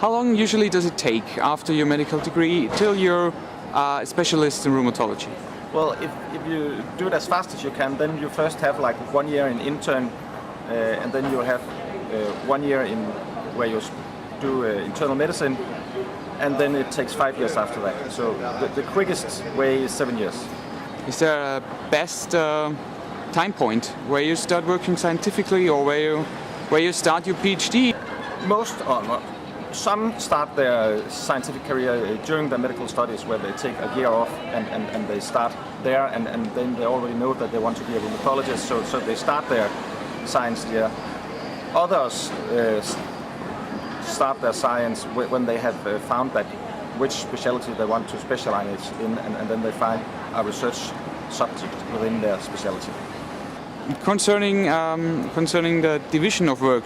How long usually does it take after your medical degree till you're a specialist in rheumatology? Well, if you do it as fast as you can, then you first have like 1 year in intern, and then you have 1 year in where you do internal medicine, and then it takes 5 years after that. So the quickest way is 7 years. Is there a best time point where you start working scientifically, or where you start your PhD? Some start their scientific career during their medical studies, where they take a year off and they start there, and then they already know that they want to be a rheumatologist, so they start their science year. Others start their science when they have found that which specialty they want to specialize in, and then they find a research subject within their specialty. Concerning the division of work,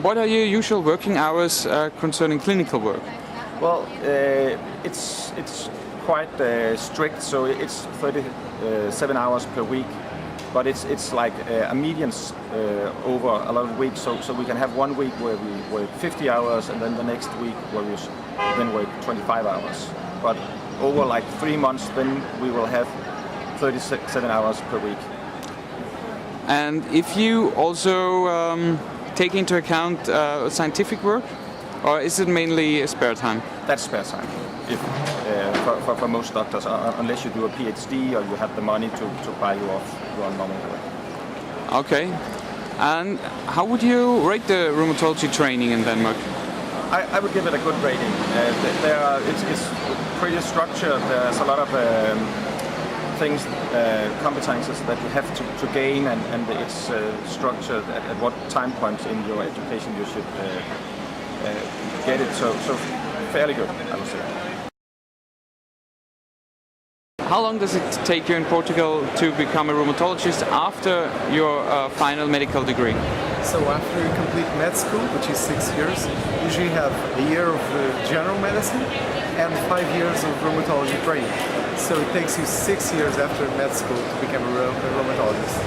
what are your usual working hours concerning clinical work? Well, it's quite strict, so it's 37 hours per week, but it's like a median over a lot of weeks. So we can have 1 week where we work 50 hours, and then the next week where we then work 25 hours. But over like 3 months, then we will have 37 hours per week. And if you also take into account scientific work, or is it mainly spare time? That's spare time. For most doctors, unless you do a PhD or you have the money to buy you off your normal work. Okay. And how would you rate the rheumatology training in Denmark? I would give it a good rating. It's pretty structured. There's a lot of things, competences that you have to gain, and it's structured at what time points in your education you should get it. So fairly good, I would say. How long does it take you in Portugal to become a rheumatologist after your final medical degree? So after you complete med school, which is 6 years, you usually have a year of general medicine and 5 years of rheumatology training. So it takes you 6 years after med school to become a rheumatologist.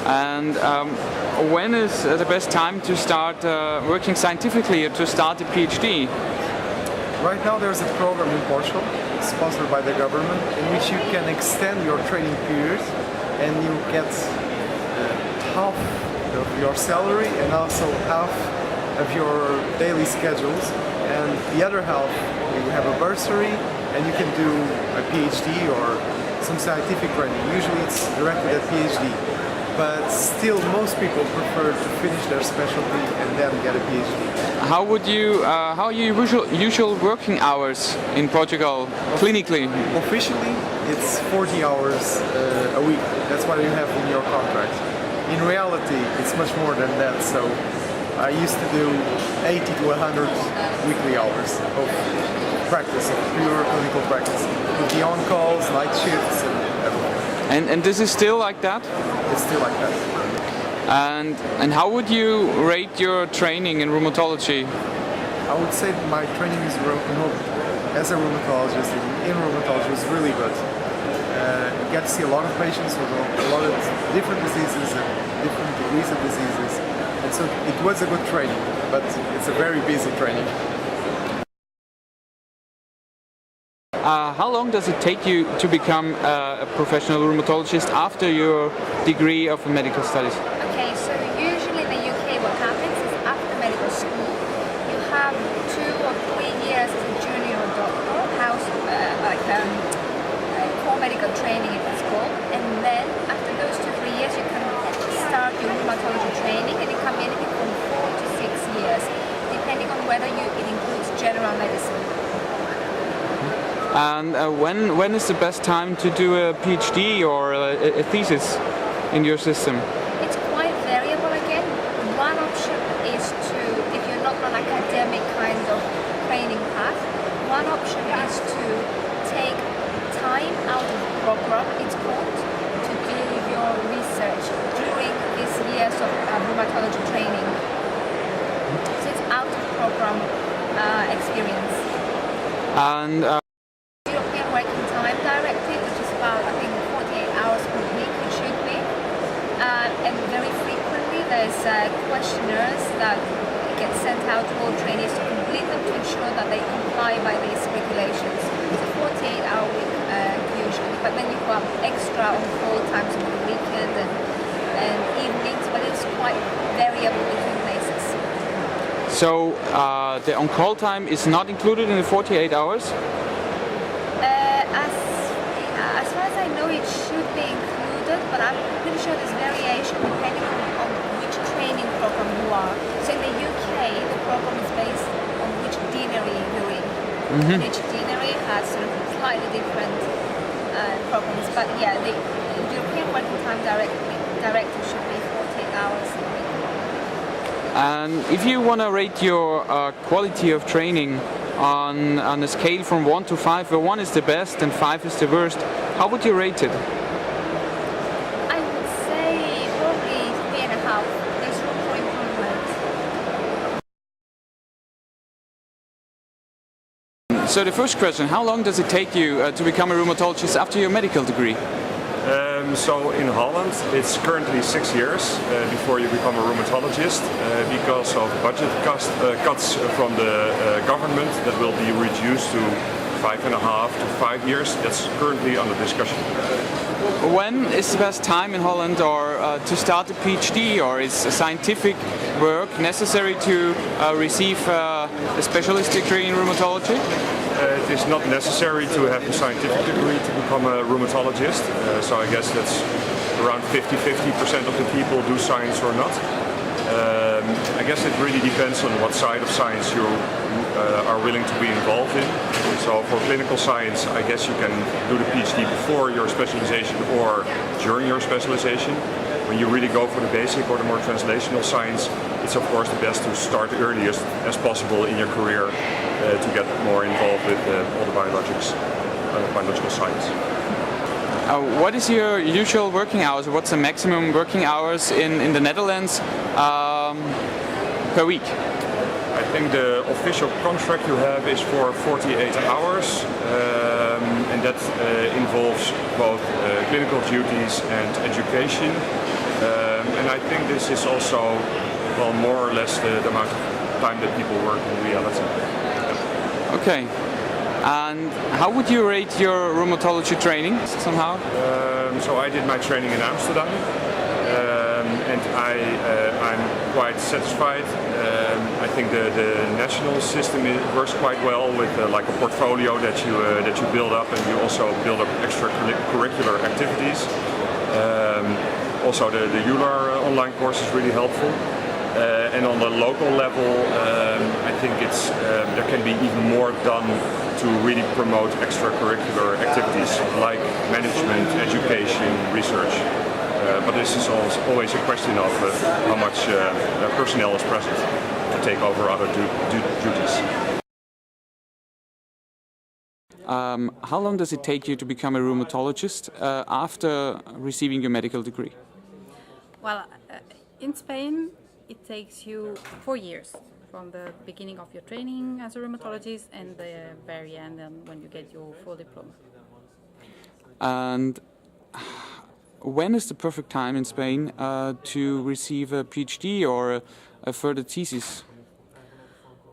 And when is the best time to start working scientifically or to start a PhD? Right now there's a program in Portugal, sponsored by the government, in which you can extend your training period and you get half of your salary and also half of your daily schedules, and the other half you have a bursary and you can do a PhD or some scientific training. Usually it's directed at PhD, but still most people prefer to finish their specialty and then get a PhD. How are your usual working hours in Portugal, clinically? Officially, it's 40 hours a week. That's what you have in your contract. In reality, it's much more than that. So I used to do 80 to 100 weekly hours of practice, of pure clinical practice, with the on-calls, night shifts, and everything. And this is still like that? It's still like that. And how would you rate your training in rheumatology? I would say my training is as a rheumatologist in rheumatology is really good. You get to see a lot of patients with a lot of different diseases and different degrees of diseases. And so it was a good training, but it's a very busy training. How long does it take you to become a professional rheumatologist after your degree of medical studies? Okay, so usually in the UK what happens is after medical school you have 2 or 3 years as a junior doctor, core medical training it is called, and then after those 2-3 years you can start your rheumatology training, and it can be anything from 4 to 6 years, depending on whether it includes general medicine. And when is the best time to do a PhD or a thesis in your system? It's quite variable again. One option is to, if you're not on an academic kind of training path, one option is to take time out of the program, it's called, to do your research during these years of rheumatology training. So it's out of program experience. And European Working Time Directive, which is about, I think, 48 hours per week, it should be. And very frequently there's questionnaires that get sent out to all trainees to complete them to ensure that they comply by these regulations. It's a 48-hour week usually, but then you have extra on-call times on the weekend and evenings, but it's quite variable between places. So the on-call time is not included in the 48 hours? As far as I know, it should be included, but I'm pretty sure there's variation depending on which training program you are. So in the UK, the program is based on which deanery you're in. And each deanery has sort of slightly different programs, but yeah, the European Working Time Directive should be 48 hours a week. And if you want to rate your quality of training on a scale from 1 to 5, where 1 is the best and 5 is the worst, how would you rate it? I would say probably 3.5. There's room for improvement. So the first question, how long does it take you to become a rheumatologist after your medical degree? So in Holland, it's currently 6 years before you become a rheumatologist because of budget cuts from the government that will be reduced to 5.5 to 5 years. That's currently under discussion. When is the best time in Holland or to start a PhD, or is scientific work necessary to receive a specialist degree in rheumatology? It is not necessary to have a scientific degree to become a rheumatologist, so I guess that's around 50% of the people do science or not. I guess it really depends on what side of science you are willing to be involved in. So for clinical science, I guess you can do the PhD before your specialization or during your specialization. When you really go for the basic or the more translational science, it's of course the best to start earliest as possible in your career to get more involved with all the biological science. What is your usual working hours? What's the maximum working hours in the Netherlands per week? I think the official contract you have is for 48 hours, and that involves both clinical duties and education. And I think this is also, well, more or less the amount of time that people work in reality. Okay. And how would you rate your rheumatology training somehow? So I did my training in Amsterdam, and I'm quite satisfied. I think the national system works quite well with like a portfolio that you build up, and you also build up extracurricular activities. Also the EULAR online course is really helpful. And on the local level, I think there can be even more done to really promote extracurricular activities like management, education, research. But this is always a question of how much personnel is present to take over other duties. How long does it take you to become a rheumatologist after receiving your medical degree? Well, in Spain, it takes you 4 years from the beginning of your training as a rheumatologist and the very end when you get your full diploma. And when is the perfect time in Spain to receive a PhD or a further thesis?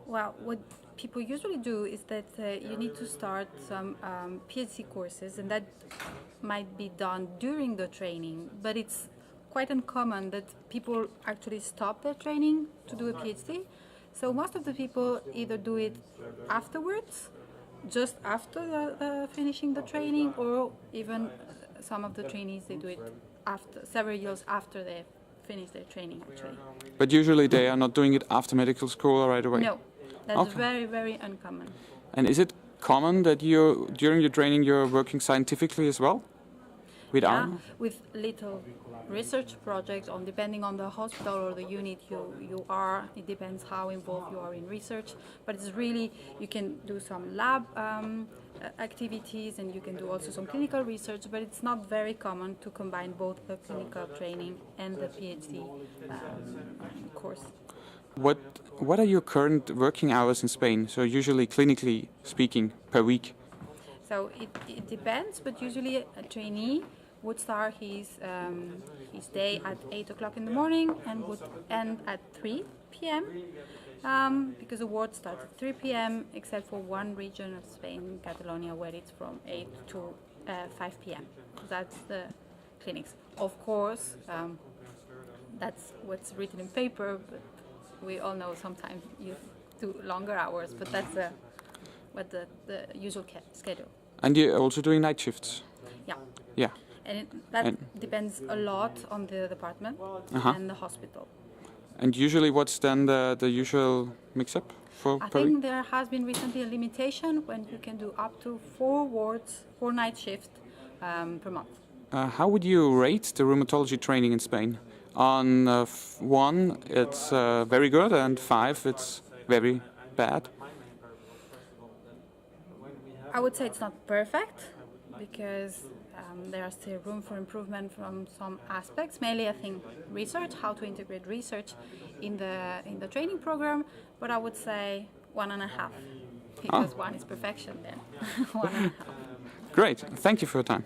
Well, what people usually do is that you need to start some PhD courses, and that might be done during the training, but it's quite uncommon that people actually stop their training to do a PhD. So most of the people either do it afterwards, just after finishing the training, or even some of the trainees, they do it after several years after they finish their training actually. But usually they are not doing it after medical school right away? No, that's Okay. very, very uncommon. And is it common that during your training you're working scientifically as well? With little research projects depending on the hospital or the unit you are. It depends how involved you are in research, but it's really, you can do some lab activities and you can do also some clinical research, but it's not very common to combine both the clinical training and the PhD course. What are your current working hours in Spain? So usually clinically speaking per week? So it depends, but usually a trainee would start his day at 8 o'clock in the morning and would end at 3 p.m. because the ward starts at 3 p.m. except for one region of Spain, Catalonia, where it's from 8 to 5 p.m. That's the clinics. Of course, that's what's written in paper, but we all know sometimes you do longer hours, but that's the usual schedule. And you're also doing night shifts? Yeah. Yeah. And that depends a lot on the department and the hospital. And usually what's then the usual mix-up for I per think week? there has been recently a limitation when you can do up to 4 night shifts per month. How would you rate the rheumatology training in Spain? On 1, it's very good, and 5, it's very bad. I would say it's not perfect because there is still room for improvement from some aspects. Mainly, I think research, how to integrate research in the training program. But I would say 1.5 because 1 is perfection. Then 1.5. Great. Thank you for your time.